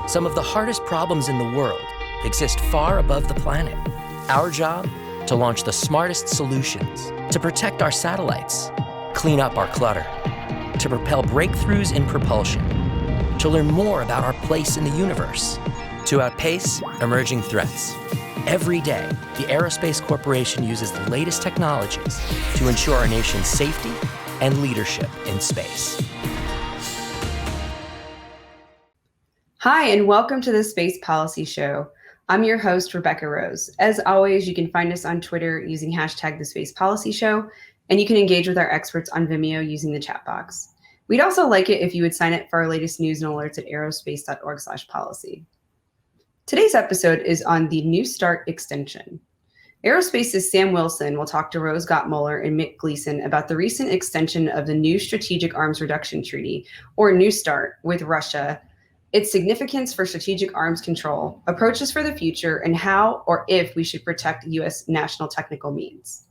Some of the hardest problems in the world exist far above the planet. Our job? To launch the smartest solutions, to protect our satellites, clean up our clutter, to propel breakthroughs in propulsion, to learn more about our place in the universe, to outpace emerging threats. Every day, the Aerospace Corporation uses the latest technologies to ensure our nation's safety and leadership in space. Hi, and welcome to the Space Policy Show. I'm your host, Rebecca Rose. As always, you can find us on Twitter using hashtag The Space Policy Show, and you can engage with our experts on Vimeo using the chat box. We'd also like it if you would sign up for our latest news and alerts at aerospace.org/policy. Today's episode is on the New START extension. Aerospace's Sam Wilson will talk to Rose Gottemoeller and Mick Gleason about the recent extension of the New Strategic Arms Reduction Treaty, or New START, with Russia, its significance for strategic arms control, approaches for the future, and how or if we should protect U.S. national technical means.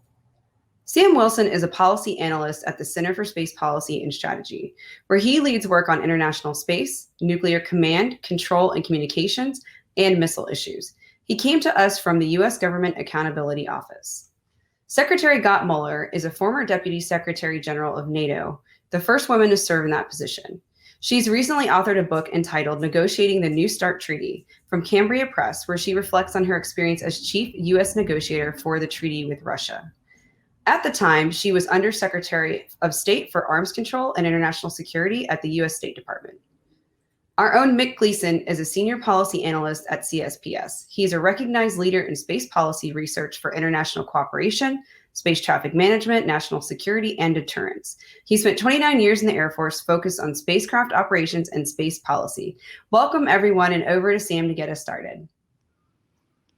Sam Wilson is a policy analyst at the Center for Space Policy and Strategy, where he leads work on international space, nuclear command, control and communications, and missile issues. He came to us from the U.S. Government Accountability Office. Secretary Gottemoeller is a former Deputy Secretary General of NATO, the first woman to serve in that position. She's recently authored a book entitled Negotiating the New START Treaty from Cambria Press, where she reflects on her experience as chief U.S. negotiator for the treaty with Russia. At the time, she was Under Secretary of State for Arms Control and International Security at the U.S. State Department. Our own Mick Gleason is a senior policy analyst at CSPS. He is a recognized leader in space policy research for international cooperation, space traffic management, national security, and deterrence. He spent 29 years in the Air Force focused on spacecraft operations and space policy. Welcome, everyone, and over to Sam to get us started.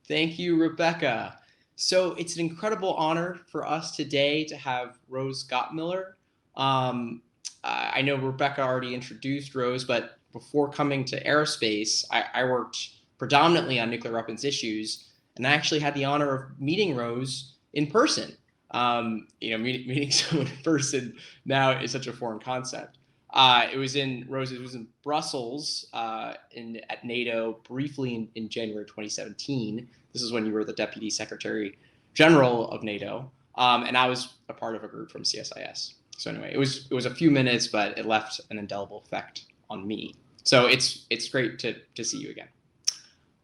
Thank you, Rebecca. So it's an incredible honor for us today to have Rose Gottemoeller. I know Rebecca already introduced Rose, but before coming to Aerospace, I worked predominantly on nuclear weapons issues, and I actually had the honor of meeting Rose in person. Meeting someone in person now is such a foreign concept. It was in Brussels at NATO briefly in January 2017. This is when you were the Deputy Secretary General of NATO, and I was a part of a group from CSIS. So anyway, it was a few minutes, but it left an indelible effect on me. So it's great to see you again.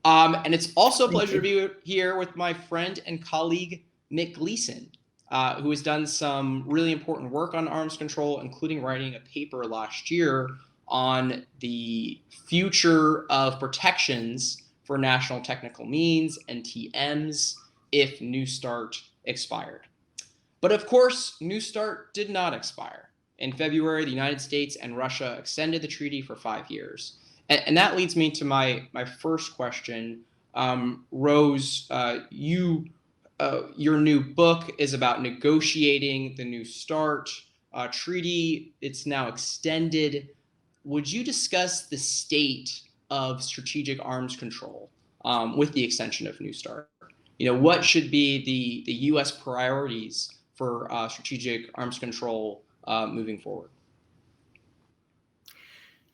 And it's also a pleasure to be here with my friend and colleague Mick Gleason, who has done some really important work on arms control, including writing a paper last year on the future of protections for national technical means, NTMs, if New START expired. But of course, New START did not expire. In February, the United States and Russia extended the treaty for 5 years. And that leads me to my first question. Rose, your new book is about negotiating the New START treaty. It's now extended. Would you discuss the state of strategic arms control with the extension of New START? What should be the U.S. priorities for strategic arms control moving forward?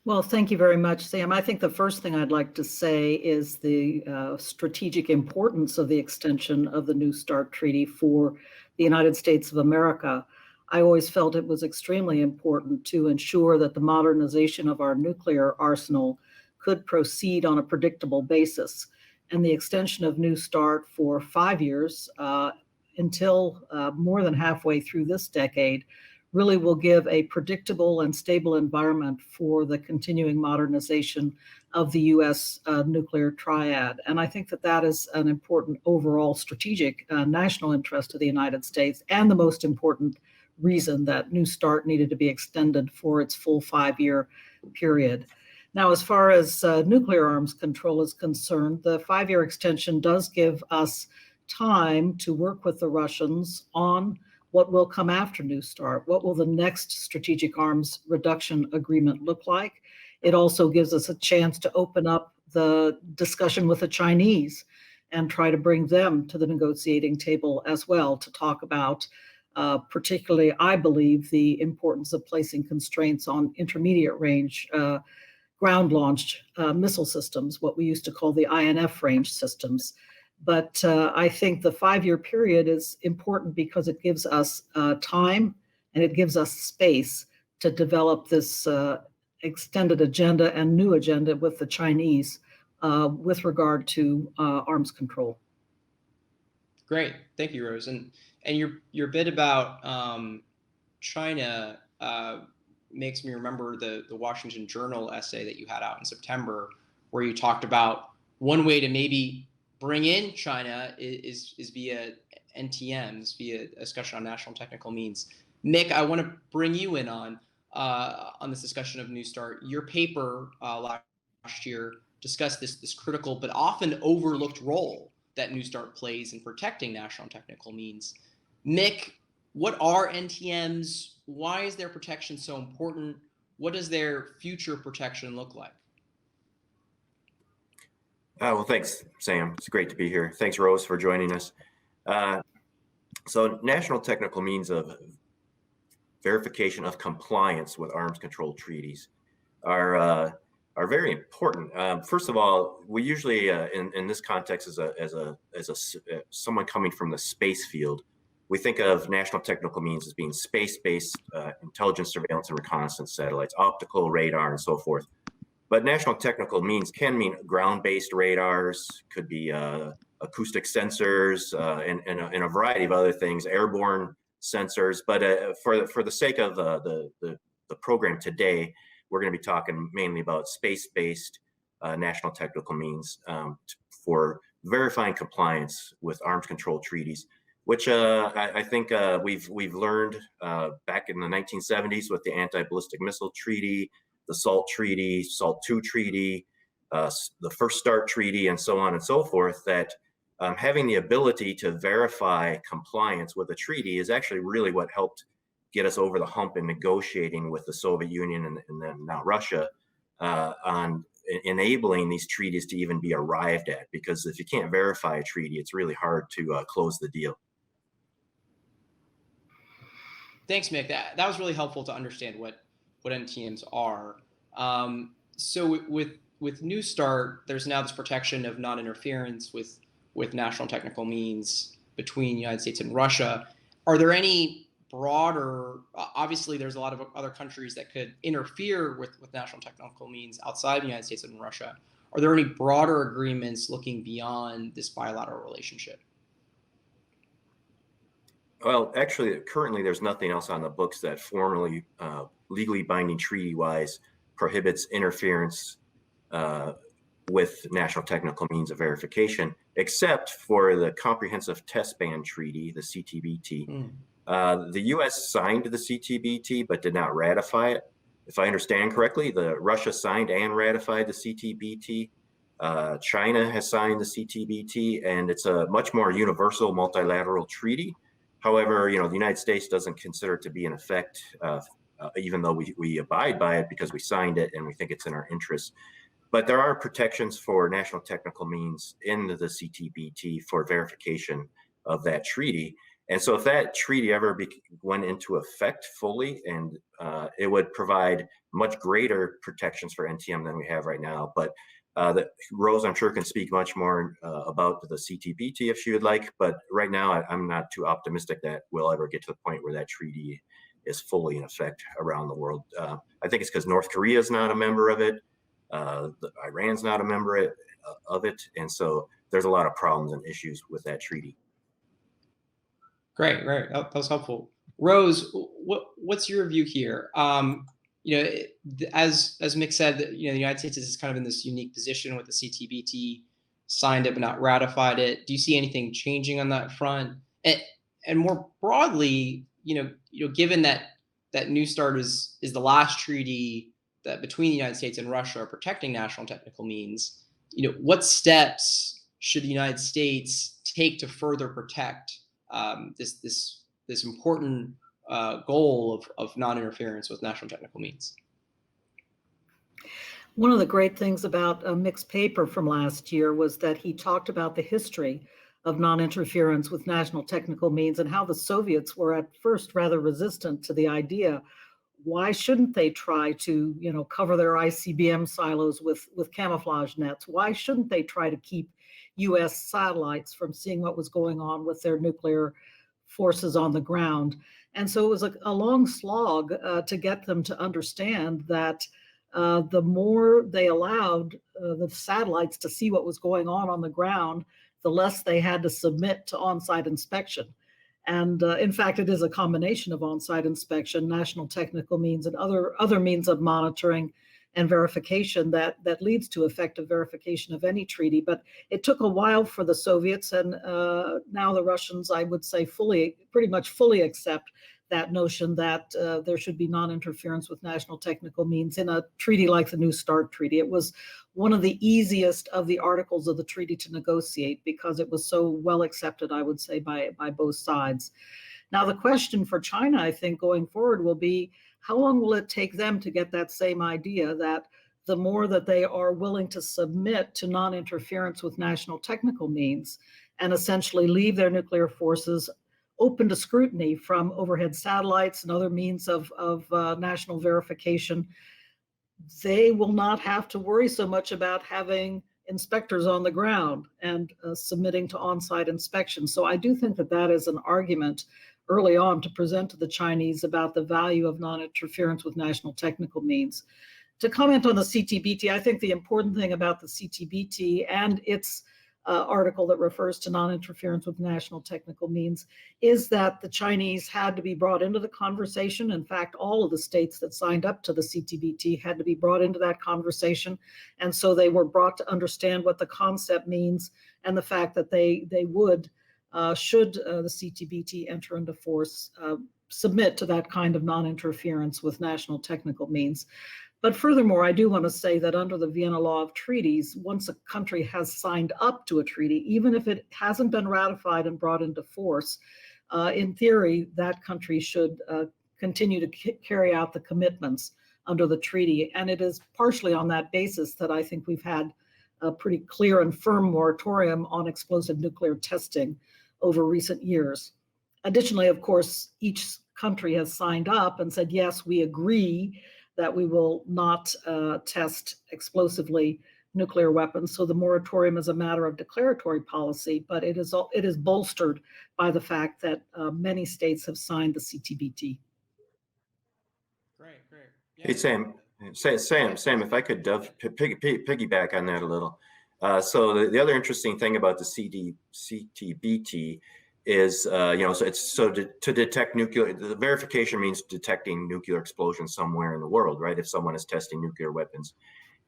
Well, thank you very much, Sam. I think the first thing I'd like to say is the strategic importance of the extension of the New START Treaty for the United States of America. I always felt it was extremely important to ensure that the modernization of our nuclear arsenal could proceed on a predictable basis. And the extension of New START for 5 years until more than halfway through this decade really will give a predictable and stable environment for the continuing modernization of the U.S. Nuclear triad. And I think that is an important overall strategic national interest of the United States, and the most important reason that New START needed to be extended for its full 5-year period. Now, as far as nuclear arms control is concerned, the 5-year extension does give us time to work with the Russians on what will come after New START. What will the next strategic arms reduction agreement look like? It also gives us a chance to open up the discussion with the Chinese and try to bring them to the negotiating table as well to talk about, particularly, I believe, the importance of placing constraints on intermediate range ground-launched missile systems, what we used to call the INF range systems. But I think the 5-year period is important because it gives us time and it gives us space to develop this extended agenda and new agenda with the Chinese with regard to arms control. Great, thank you, Rose. And your bit about China makes me remember the Washington Journal essay that you had out in September, where you talked about one way to maybe bring in China is via NTMs, via discussion on national technical means. Mick, I want to bring you in on this discussion of New START. Your paper last year discussed this critical but often overlooked role that New START plays in protecting national technical means. Mick, what are NTMs? Why is their protection so important? What does their future protection look like? Well, thanks, Sam. It's great to be here. Thanks, Rose, for joining us. So national technical means of verification of compliance with arms control treaties are very important. First of all, we usually, in this context, as someone coming from the space field, we think of national technical means as being space-based intelligence, surveillance, and reconnaissance satellites, optical, radar, and so forth. But national technical means can mean ground-based radars, could be acoustic sensors, and a variety of other things, airborne sensors. But for the sake of the program today, we're going to be talking mainly about space-based national technical means for verifying compliance with arms control treaties, which I think we've learned back in the 1970s with the Anti-Ballistic Missile Treaty, the SALT Treaty, SALT II Treaty, the First START Treaty, and so on and so forth, that having the ability to verify compliance with a treaty is actually really what helped get us over the hump in negotiating with the Soviet Union and then now Russia on enabling these treaties to even be arrived at. Because if you can't verify a treaty, it's really hard to close the deal. Thanks, Mick. That was really helpful to understand what NTMs are. So with New START, there's now this protection of non-interference with national technical means between the United States and Russia. Are there any broader, obviously there's a lot of other countries that could interfere with national technical means outside the United States and Russia. Are there any broader agreements looking beyond this bilateral relationship? Well, actually, currently there's nothing else on the books that formally, legally binding treaty-wise prohibits interference with national technical means of verification, except for the Comprehensive Test Ban Treaty, the CTBT. The U.S. signed the CTBT but did not ratify it. If I understand correctly, Russia signed and ratified the CTBT. China has signed the CTBT, and it's a much more universal multilateral treaty. However, the United States doesn't consider it to be in effect, even though we abide by it because we signed it and we think it's in our interest. But there are protections for national technical means in the CTBT for verification of that treaty. And so if that treaty ever went into effect fully, and it would provide much greater protections for NTM than we have right now. But Rose, I'm sure, can speak much more about the CTBT if she would like. But right now, I'm not too optimistic that we'll ever get to the point where that treaty is fully in effect around the world. I think it's because North Korea is not a member of it. Iran's not a member of it. And so there's a lot of problems and issues with that treaty. Great. That was helpful. Rose, what's your view here? As Mick said, the United States is kind of in this unique position with the CTBT, signed it but not ratified it. Do you see anything changing on that front? And more broadly, given that New START is the last treaty that between the United States and Russia are protecting national technical means, what steps should the United States take to further protect this important goal of non-interference with national technical means? One of the great things about Mick's paper from last year was that he talked about the history of non-interference with national technical means and how the Soviets were at first rather resistant to the idea why shouldn't they try to, cover their ICBM silos with camouflage nets? Why shouldn't they try to keep U.S. satellites from seeing what was going on with their nuclear forces on the ground? And so it was a long slog to get them to understand that the more they allowed the satellites to see what was going on the ground, the less they had to submit to on-site inspection. And in fact, it is a combination of on-site inspection, national technical means, and other means of monitoring and verification that leads to effective verification of any treaty. But it took a while for the Soviets, and now the Russians, I would say, pretty much fully accept that notion that there should be non-interference with national technical means in a treaty like the New START Treaty. It was one of the easiest of the articles of the treaty to negotiate because it was so well accepted, I would say, by both sides. Now, the question for China, I think, going forward will be, how long will it take them to get that same idea that the more that they are willing to submit to non-interference with national technical means and essentially leave their nuclear forces open to scrutiny from overhead satellites and other means of national verification, they will not have to worry so much about having inspectors on the ground and submitting to on-site inspection. So I do think that is an argument early on to present to the Chinese about the value of non-interference with national technical means. To comment on the CTBT, I think the important thing about the CTBT and its article that refers to non-interference with national technical means is that the Chinese had to be brought into the conversation. In fact, all of the states that signed up to the CTBT had to be brought into that conversation. And so they were brought to understand what the concept means and the fact that they would, should the CTBT enter into force, submit to that kind of non-interference with national technical means. But furthermore, I do want to say that under the Vienna Law of Treaties, once a country has signed up to a treaty, even if it hasn't been ratified and brought into force, in theory, that country should continue to carry out the commitments under the treaty. And it is partially on that basis that I think we've had a pretty clear and firm moratorium on explosive nuclear testing over recent years. Additionally, of course, each country has signed up and said, yes, we agree that we will not test explosively nuclear weapons. So the moratorium is a matter of declaratory policy, but it is bolstered by the fact that many states have signed the CTBT. Great. Yeah. Hey, Sam, if I could piggyback on that a little. So the other interesting thing about the CTBT is, to detect nuclear, the verification means detecting nuclear explosions somewhere in the world, right? If someone is testing nuclear weapons.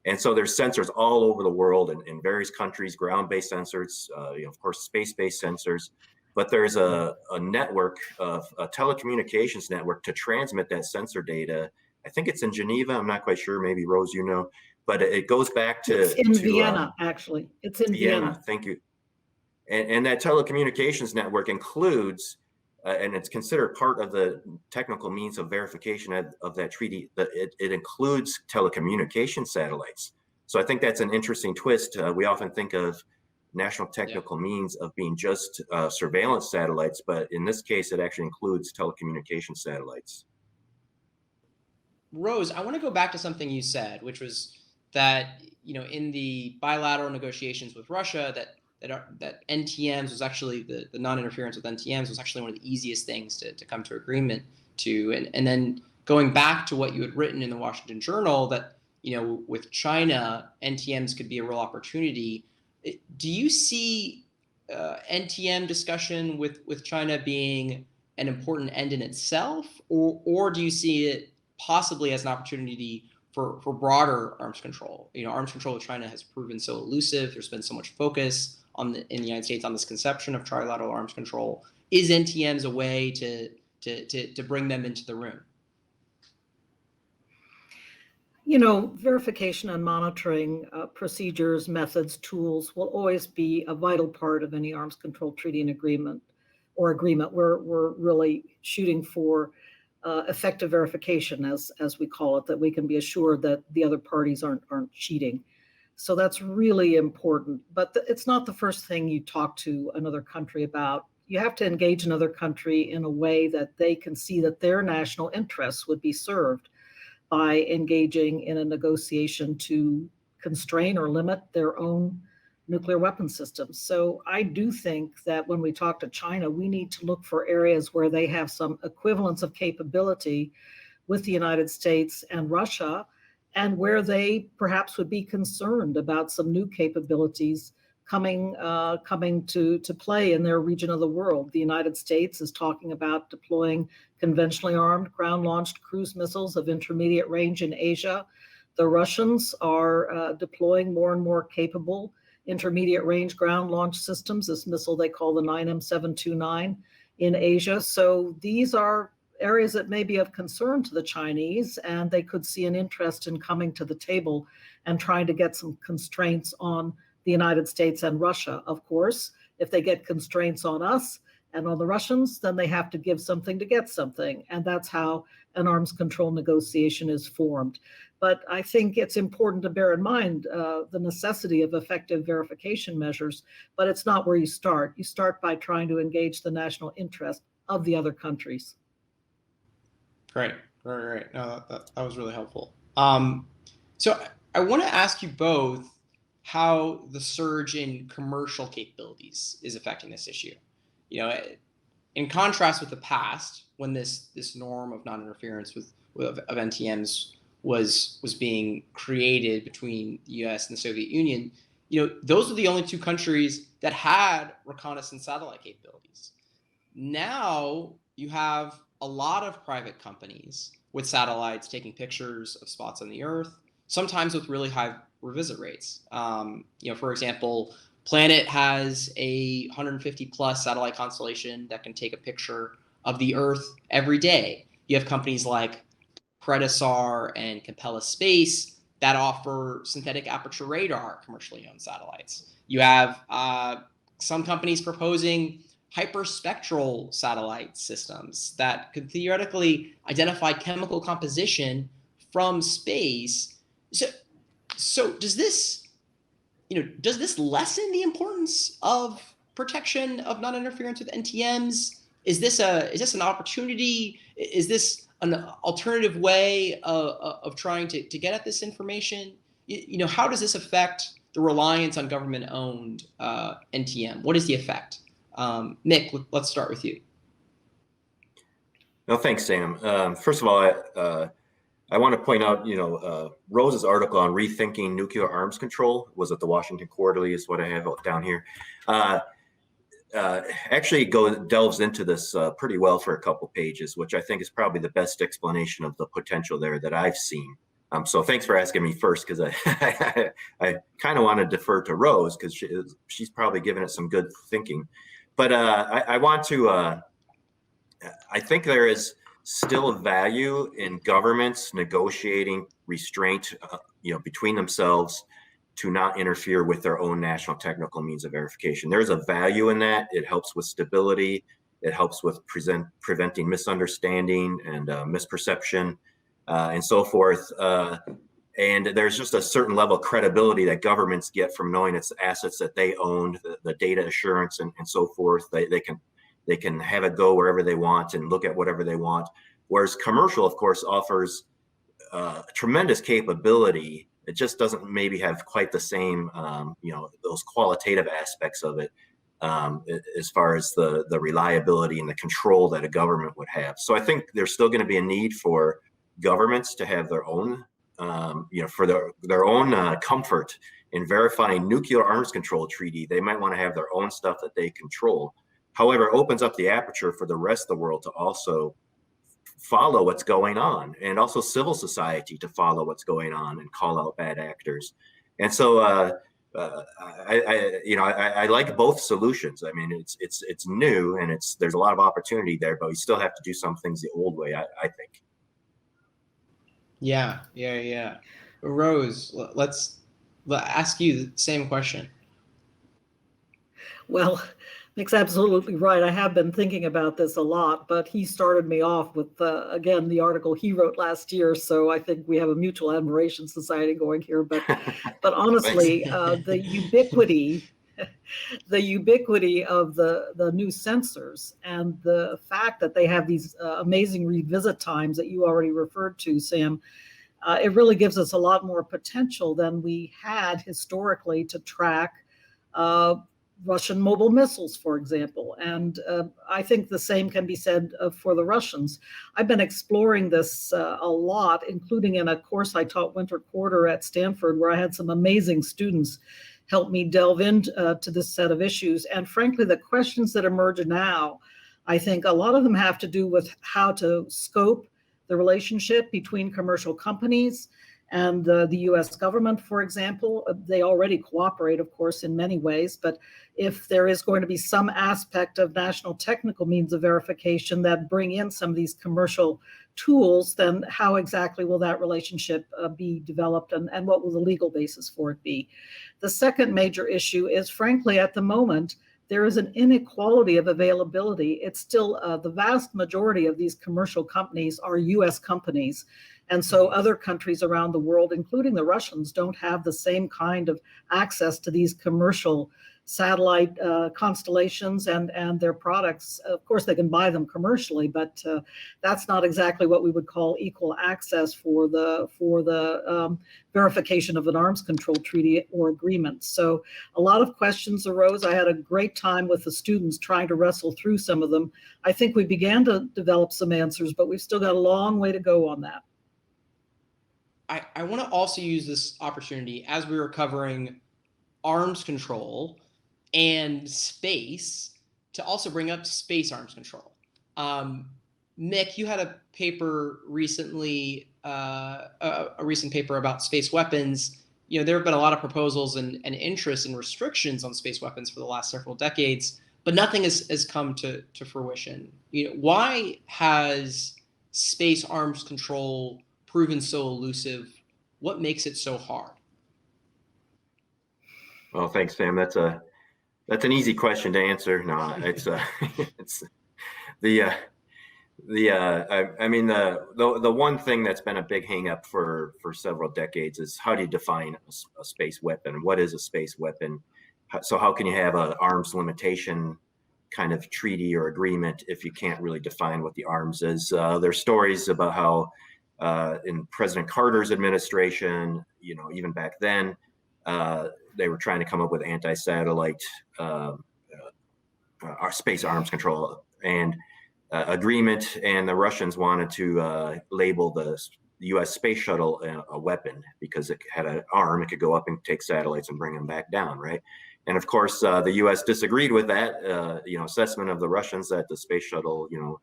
And so there's sensors all over the world in various countries, ground-based sensors, of course, space-based sensors. But there's a network of a telecommunications network to transmit that sensor data. I think it's in Geneva. I'm not quite sure. Maybe Rose, but it goes back to— It's in Vienna, actually. It's in Vienna. Thank you. And that telecommunications network includes, and it's considered part of the technical means of verification of that treaty, it includes telecommunication satellites. So I think that's an interesting twist. We often think of national technical means of being just surveillance satellites, but in this case, it actually includes telecommunication satellites. Rose, I want to go back to something you said, which was that, in the bilateral negotiations with Russia, that NTMs was actually the non-interference with NTMs was actually one of the easiest things to come to agreement to. And then going back to what you had written in the Washington Journal, that, with China, NTMs could be a real opportunity. Do you see NTM discussion with China being an important end in itself, or do you see it possibly as an opportunity for broader arms control? Arms control with China has proven so elusive. There's been so much focus in the United States on this conception of trilateral arms control. Is NTMs a way to bring them into the room? Verification and monitoring procedures, methods, tools will always be a vital part of any arms control treaty and agreement. We're really shooting for effective verification, as we call it, that we can be assured that the other parties aren't cheating. So that's really important. But it's not the first thing you talk to another country about. you have to engage another country in a way that they can see that their national interests would be served by engaging in a negotiation to constrain or limit their own nuclear weapon systems. So I do think that when we talk to China, we need to look for areas where they have some equivalence of capability with the United States and Russia, and where they perhaps would be concerned about some new capabilities coming to play in their region of the world. The United States is talking about deploying conventionally armed ground-launched cruise missiles of intermediate range in Asia. The Russians are deploying more and more capable intermediate range ground launch systems, this missile they call the 9M729 in Asia. So these are areas that may be of concern to the Chinese, and they could see an interest in coming to the table and trying to get some constraints on the United States and Russia. Of course, if they get constraints on us and on the Russians, then they have to give something to get something. And that's how an arms control negotiation is formed. But I think it's important to bear in mind the necessity of effective verification measures, but it's not where you start. You start by trying to engage the national interest of the other countries. Great. No, that was really helpful. So I want to ask you both how the surge in commercial capabilities is affecting this issue. You know, in contrast with the past, when this norm of non-interference of NTMs was being created between the U.S. and the Soviet Union, you know, those were the only two countries that had reconnaissance satellite capabilities. Now you have a lot of private companies with satellites taking pictures of spots on the Earth, sometimes with really high revisit rates. You know, for example, Planet has a 150 plus satellite constellation that can take a picture of the Earth every day. You have companies like Predasar and Capella Space that offer synthetic aperture radar commercially owned satellites. You have some companies proposing hyperspectral satellite systems that could theoretically identify chemical composition from space. So does this lessen the importance of protection of non-interference with NTMs? Is this an opportunity? Is this an alternative way of trying to get at this information? You know, how does this affect the reliance on government-owned NTM? What is the effect? Nick, let's start with you. No, thanks, Sam. First of all, I want to point out, you know, Rose's article on rethinking nuclear arms control was at the Washington Quarterly, is what I have down here. Actually delves into this pretty well for a couple pages, which I think is probably the best explanation of the potential there that I've seen. So thanks for asking me first, because I kind of want to defer to Rose because she's probably given it some good thinking. But I want to, I think there is still a value in governments negotiating restraint, you know, between themselves to not interfere with their own national technical means of verification. There's a value in that. It helps with stability. It helps with preventing misunderstanding and misperception and so forth. And there's just a certain level of credibility that governments get from knowing it's assets that they own, the data assurance and so forth. They can have it go wherever they want and look at whatever they want. Whereas commercial, of course, offers tremendous capability. It just doesn't maybe have quite the same, you know, those qualitative aspects of it as far as the reliability and the control that a government would have. So I think there's still going to be a need for governments to have their own, you know, for their own comfort in verifying nuclear arms control treaty. They might want to have their own stuff that they control. However, it opens up the aperture for the rest of the world to also follow what's going on, and also civil society to follow what's going on and call out bad actors. And so I like both solutions. I mean, it's new and there's a lot of opportunity there, but we still have to do some things the old way, I think. Yeah. Rose, let's ask you the same question. Well, Nick's absolutely right. I have been thinking about this a lot, but he started me off with, again, the article he wrote last year. So I think we have a mutual admiration society going here. But honestly, the ubiquity the ubiquity of the new sensors and the fact that they have these amazing revisit times that you already referred to, Sam, it really gives us a lot more potential than we had historically to track Russian mobile missiles, for example. And I think the same can be said for the Russians. I've been exploring this a lot, including in a course I taught winter quarter at Stanford, where I had some amazing students help me delve into this set of issues. And frankly, the questions that emerge now, I think a lot of them have to do with how to scope the relationship between commercial companies and the US government, for example. They already cooperate, of course, in many ways, but if there is going to be some aspect of national technical means of verification that bring in some of these commercial tools, then how exactly will that relationship be developed, and what will the legal basis for it be? The second major issue is, frankly, at the moment, there is an inequality of availability. It's still the vast majority of these commercial companies are US companies. And so other countries around the world, including the Russians, don't have the same kind of access to these commercial satellite constellations and their products. Of course, they can buy them commercially, but that's not exactly what we would call equal access for the verification of an arms control treaty or agreement. So a lot of questions arose. I had a great time with the students trying to wrestle through some of them. I think we began to develop some answers, but we've still got a long way to go on that. I want to also use this opportunity, as we were covering arms control and space, to also bring up space arms control. Mick, you had a paper recently, a recent paper about space weapons. You know, there have been a lot of proposals and interest in restrictions on space weapons for the last several decades, but nothing has come to fruition. You know, why has space arms control proven so elusive? What makes it so hard? Well, thanks, Sam. That's an easy question to answer. No, it's it's I mean, the one thing that's been a big hang up for several decades is, how do you define a space weapon? What is a space weapon? So how can you have an arms limitation kind of treaty or agreement if you can't really define what the arms is? There's stories about how in President Carter's administration, you know, even back then, they were trying to come up with anti-satellite space arms control and agreement, and the Russians wanted to label the U.S. space shuttle a weapon because it had an arm. It could go up and take satellites and bring them back down, right? And of course, the U.S. disagreed with that, you know, assessment of the Russians that the space shuttle, you know,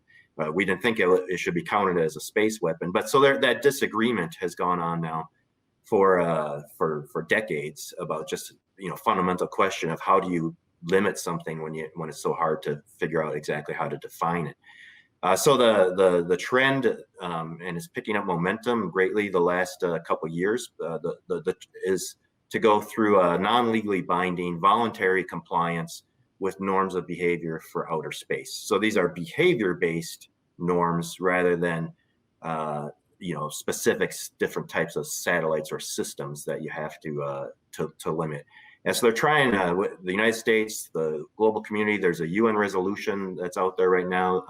we didn't think it should be counted as a space weapon. But so that disagreement has gone on now for decades about just, you know, fundamental question of how do you limit something when it's so hard to figure out exactly how to define it. So the trend, and it's picking up momentum greatly the last couple of years, is to go through a non-legally binding voluntary compliance with norms of behavior for outer space. So these are behavior-based norms rather than you know, specific different types of satellites or systems that you have to limit. And so they're trying, the United States, the global community, there's a UN resolution that's out there right now,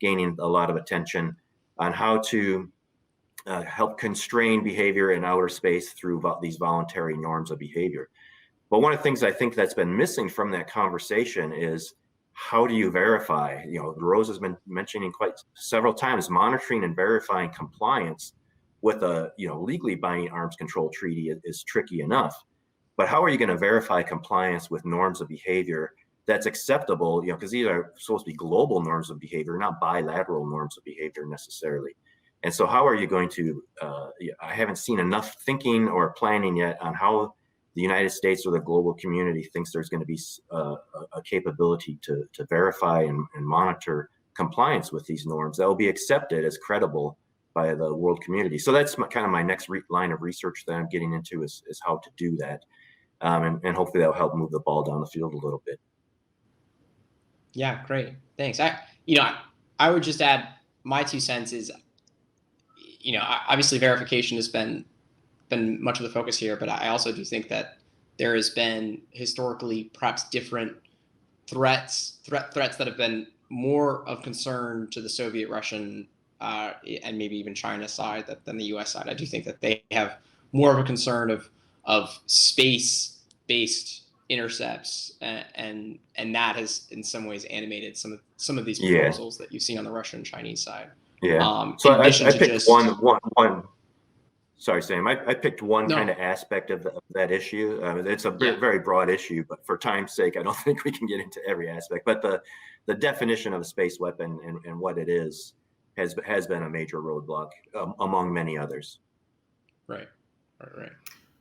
gaining a lot of attention on how to help constrain behavior in outer space through these voluntary norms of behavior. But one of the things I think that's been missing from that conversation is, how do you verify? You know, Rose has been mentioning quite several times, monitoring and verifying compliance with a, you know, legally binding arms control treaty is tricky enough. But how are you going to verify compliance with norms of behavior that's acceptable? You know, because these are supposed to be global norms of behavior, not bilateral norms of behavior necessarily. And so how are you going to, I haven't seen enough thinking or planning yet on how the United States or the global community thinks there's going to be a capability to verify and monitor compliance with these norms that will be accepted as credible by the world community. So that's kind of my next line of research that I'm getting into is how to do that. And hopefully that'll help move the ball down the field a little bit. Yeah, great. Thanks. I would just add my 2 cents is, you know, obviously verification has been much of the focus here, but I also do think that there has been historically perhaps different threats that have been more of concern to the Soviet, Russian, and maybe even China side than the U.S. side. I do think that they have more of a concern of space-based intercepts, and that has in some ways animated some of these proposals that you've seen on the Russian and Chinese side. Yeah. So I picked one. Sorry, Sam. I picked one kind of aspect of that issue. It's a very broad issue, but for time's sake, I don't think we can get into every aspect. But the definition of a space weapon and what it is has been a major roadblock among many others. Right.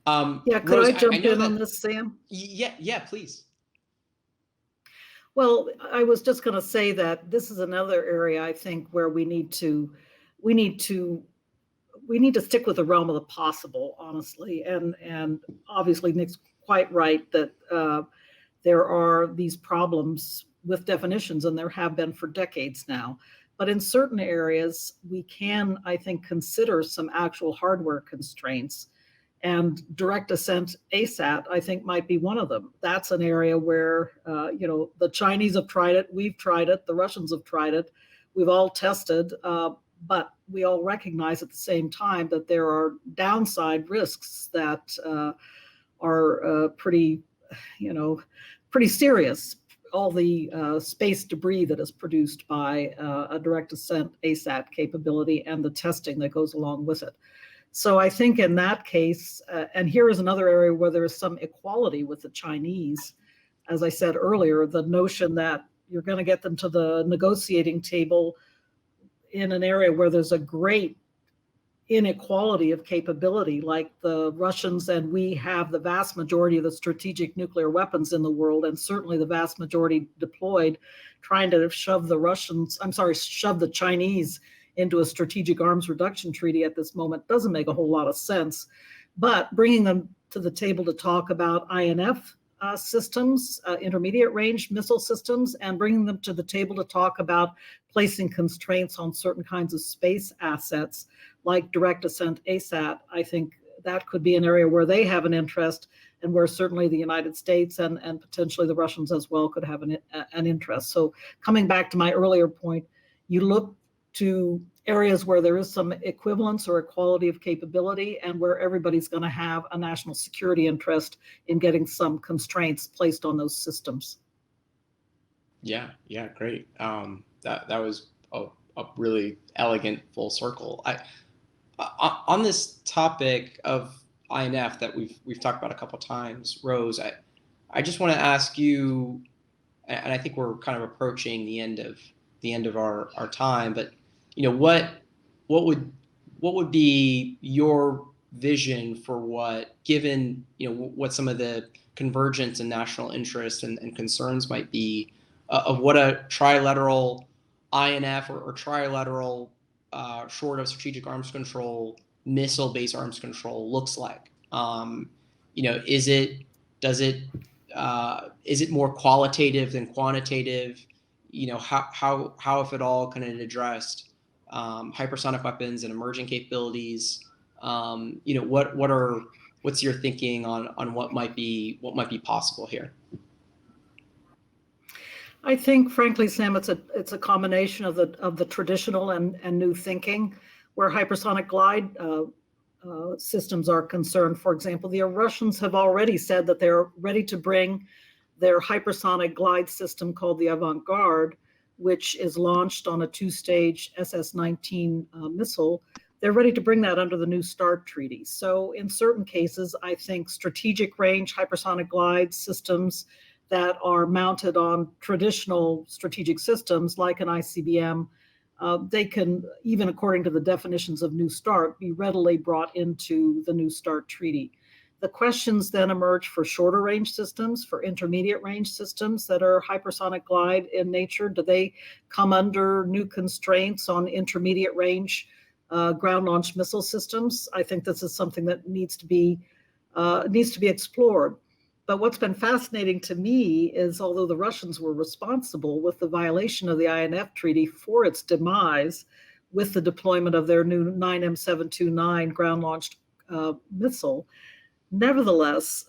Could Rose, I jump in on this, Sam? Yeah, please. Well, I was just going to say that this is another area I think where we need to stick with the realm of the possible, honestly. And obviously Nick's quite right that there are these problems with definitions, and there have been for decades now. But in certain areas, we can, I think, consider some actual hardware constraints. And direct ascent ASAT, I think, might be one of them. That's an area where, the Chinese have tried it, we've tried it, the Russians have tried it, we've all tested, but we all recognize at the same time that there are downside risks that are pretty serious. All the space debris that is produced by a direct ascent ASAT capability and the testing that goes along with it. So I think in that case, and here is another area where there is some equality with the Chinese. As I said earlier, the notion that you're going to get them to the negotiating table in an area where there's a great inequality of capability, like the Russians and we have the vast majority of the strategic nuclear weapons in the world, and certainly the vast majority deployed, trying to shove the Chinese into a strategic arms reduction treaty at this moment doesn't make a whole lot of sense. But bringing them to the table to talk about INF systems, intermediate range missile systems, and bringing them to the table to talk about placing constraints on certain kinds of space assets like direct ascent ASAT, I think that could be an area where they have an interest, and where certainly the United States and potentially the Russians as well could have an interest. So coming back to my earlier point, you look to areas where there is some equivalence or equality of capability, and where everybody's going to have a national security interest in getting some constraints placed on those systems. Yeah, great. That was a really elegant full circle. On this topic of INF that we've talked about a couple of times, Rose, I just want to ask you, and I think we're kind of approaching the end of our time, but what would be your vision for given what some of the convergence in national interest and concerns might be of what a trilateral INF or trilateral short of strategic arms control, missile-based arms control looks like? Is it more qualitative than quantitative? How if at all can it address hypersonic weapons and emerging capabilities? What's your thinking on what might be possible here? I think, frankly, Sam, it's a combination of the traditional and new thinking, where hypersonic glide systems are concerned. For example, the Russians have already said that they're ready to bring their hypersonic glide system called the Avant-Garde, which is launched on a two-stage SS-19 missile. They're ready to bring that under the New START treaty. So in certain cases, I think strategic range hypersonic glide systems that are mounted on traditional strategic systems like an ICBM, they can, even according to the definitions of New START, be readily brought into the New START treaty. The questions then emerge for shorter range systems, for intermediate range systems that are hypersonic glide in nature. Do they come under new constraints on intermediate range ground launched missile systems? I think this is something that needs to be explored. But what's been fascinating to me is, although the Russians were responsible with the violation of the INF treaty for its demise with the deployment of their new 9M729 ground launched missile, nevertheless,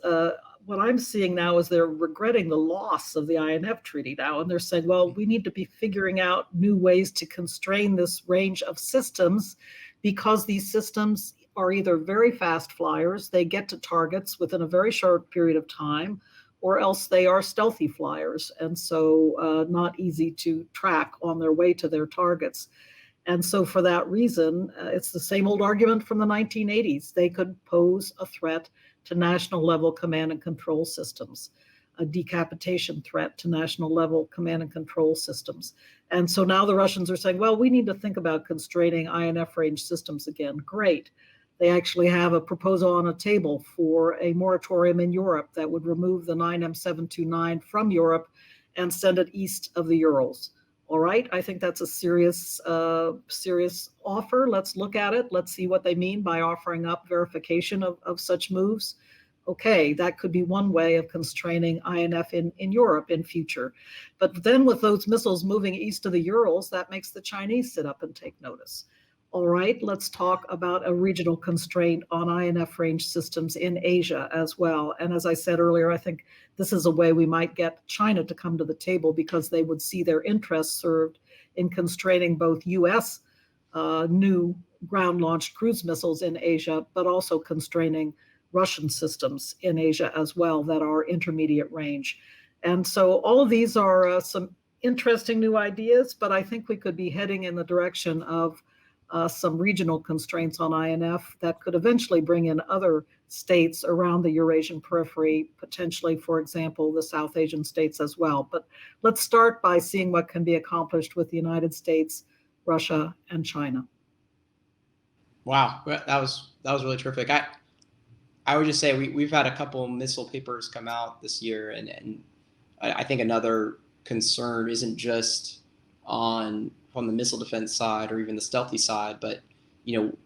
what I'm seeing now is they're regretting the loss of the INF treaty now. And they're saying, well, we need to be figuring out new ways to constrain this range of systems, because these systems are either very fast flyers, they get to targets within a very short period of time, or else they are stealthy flyers, and so not easy to track on their way to their targets. And so for that reason, it's the same old argument from the 1980s. They could pose a threat to national level command and control systems, a decapitation threat to national level command and control systems. And so now the Russians are saying, well, we need to think about constraining INF range systems again. Great. They actually have a proposal on a table for a moratorium in Europe that would remove the 9M729 from Europe and send it east of the Urals. All right, I think that's a serious offer. Let's look at it. Let's see what they mean by offering up verification of such moves. Okay, that could be one way of constraining INF in Europe in future. But then with those missiles moving east of the Urals, that makes the Chinese sit up and take notice. All right, let's talk about a regional constraint on INF range systems in Asia as well. And as I said earlier, I think this is a way we might get China to come to the table, because they would see their interests served in constraining both US new ground-launched cruise missiles in Asia, but also constraining Russian systems in Asia as well that are intermediate range. And so all of these are some interesting new ideas, but I think we could be heading in the direction of some regional constraints on INF that could eventually bring in other states around the Eurasian periphery, potentially, for example, the South Asian states as well. But let's start by seeing what can be accomplished with the United States, Russia, and China. Wow, that was really terrific. I would just say we've had a couple missile papers come out this year, and I think another concern isn't just on the missile defense side or even the stealthy side, but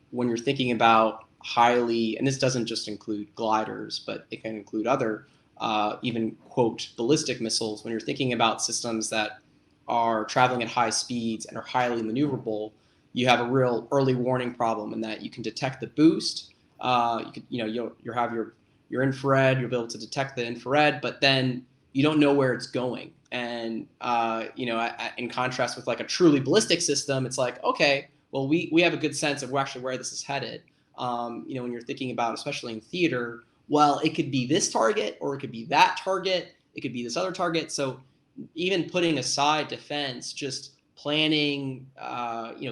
when you're thinking about highly, and this doesn't just include gliders, but it can include other even quote ballistic missiles. When you're thinking about systems that are traveling at high speeds and are highly maneuverable, you have a real early warning problem in that you can detect the boost. You'll have your infrared, you'll be able to detect the infrared, but then you don't know where it's going. And, in contrast with like a truly ballistic system, it's like, okay, well, we have a good sense of actually where this is headed. When you're thinking about, especially in theater, well, it could be this target, or it could be that target. It could be this other target. So even putting aside defense, just planning,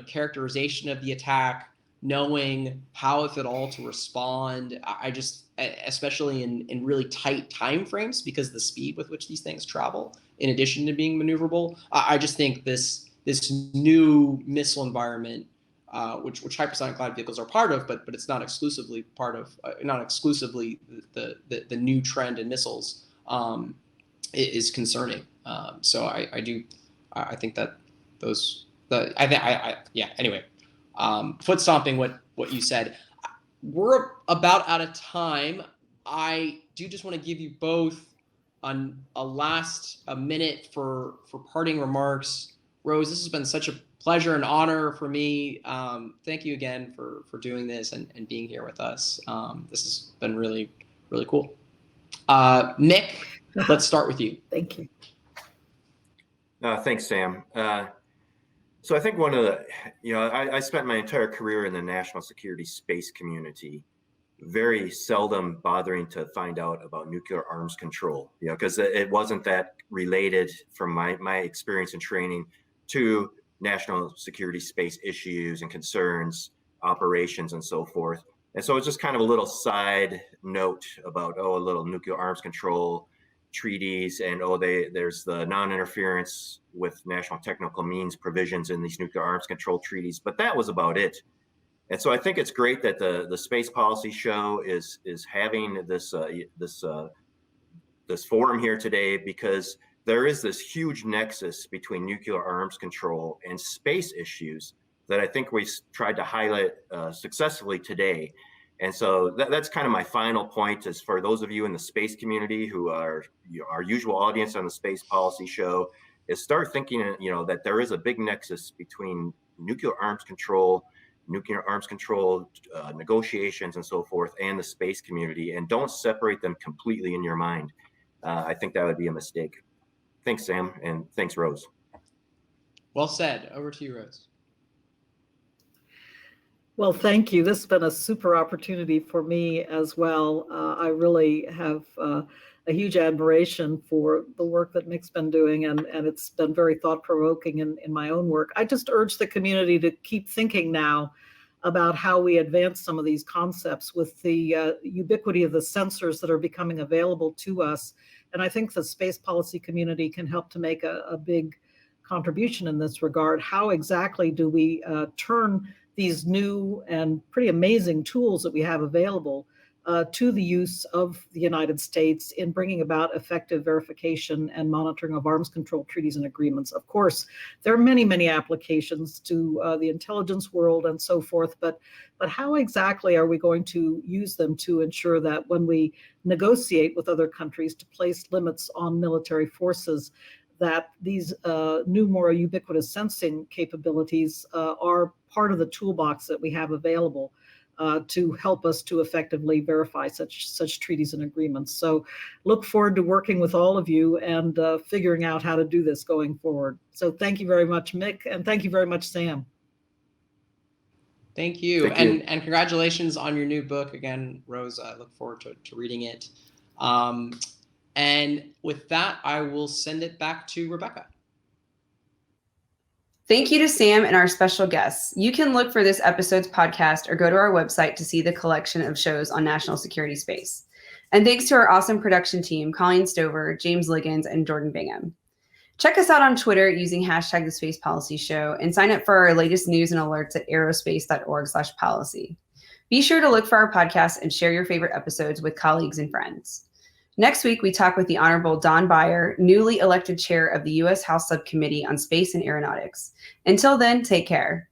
characterization of the attack, knowing how, if at all, to respond. Especially in really tight time frames, because of the speed with which these things travel, in addition to being maneuverable, I just think this new missile environment, which hypersonic glide vehicles are part of, but it's not exclusively part of, not exclusively the new trend in missiles, is concerning. So I think that anyway, foot stomping what you said. We're about out of time. I do just want to give you both a minute for parting remarks. Rose, this has been such a pleasure and honor for me. Thank you again for doing this and being here with us. This has been really, really cool. Nick, let's start with you. Thank you. Thanks, Sam. So I think one of the, I spent my entire career in the national security space community, very seldom bothering to find out about nuclear arms control, because it wasn't that related from my experience and training to national security space issues and concerns, operations, and so forth. And so it's just kind of a little side note about, a little nuclear arms control treaties, and there's the non-interference with national technical means provisions in these nuclear arms control treaties, but that was about it. And so I think it's great that the Space Policy Show is having this forum here today, because there is this huge nexus between nuclear arms control and space issues that I think we tried to highlight successfully today. And so that's kind of my final point, is for those of you in the space community who are our usual audience on the Space Policy Show, is start thinking, that there is a big nexus between nuclear arms control nuclear arms control, negotiations and so forth, and the space community, and don't separate them completely in your mind. I think that would be a mistake. Thanks, Sam, and thanks, Rose. Well said. Over to you, Rose. Well, thank you. This has been a super opportunity for me as well. I really have a huge admiration for the work that Mick's been doing, and it's been very thought-provoking in my own work. I just urge the community to keep thinking now about how we advance some of these concepts with the ubiquity of the sensors that are becoming available to us. And I think the space policy community can help to make a big contribution in this regard. How exactly do we turn these new and pretty amazing tools that we have available to the use of the United States in bringing about effective verification and monitoring of arms control treaties and agreements? Of course, there are many, many applications to the intelligence world and so forth, but how exactly are we going to use them to ensure that when we negotiate with other countries to place limits on military forces, that these new, more ubiquitous sensing capabilities are part of the toolbox that we have available to help us to effectively verify such treaties and agreements. So look forward to working with all of you and figuring out how to do this going forward. So thank you very much, Mick, and thank you very much, Sam. Thank you. Thank you. And congratulations on your new book. Again, Rose, I look forward to reading it. And with that, I will send it back to Rebecca. Thank you to Sam and our special guests. You can look for this episode's podcast or go to our website to see the collection of shows on national security space. And thanks to our awesome production team, Colleen Stover, James Liggins, and Jordan Bingham. Check us out on Twitter using hashtag The Space Policy Show, and sign up for our latest news and alerts at aerospace.org/policy. Be sure to look for our podcast and share your favorite episodes with colleagues and friends. Next week, we talk with the Honorable Don Beyer, newly elected chair of the U.S. House Subcommittee on Space and Aeronautics. Until then, take care.